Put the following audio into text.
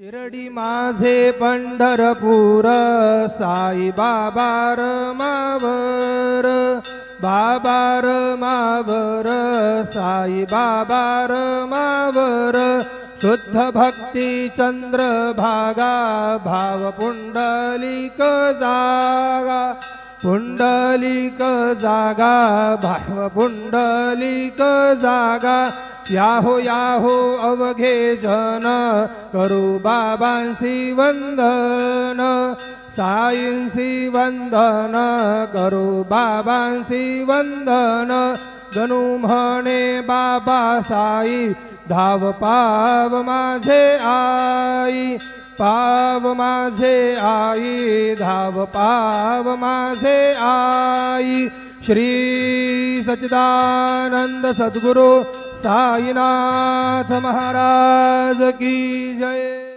शिरडी माझे पंढरपूर साई बाबा रमावर, बाबा रमावर, साई बाबा रमावर। शुद्ध भक्ती चंद्र भागा, भाव पुंडलिक जागा, पुंडलिक जागा, भाव पुंडलिक जागा। याहो याहो अवघे जन, करू बाबांसी वंदन, साईंसी वंदन, करू बाबांसी वंदन। गणू म्हणे बाबा साई, धाव पाव माझे आई, पाव माझे आई, धाव पाव माझे आई। श्री सच्चिदानंद सद्गुरु साईनाथ महाराज की जय।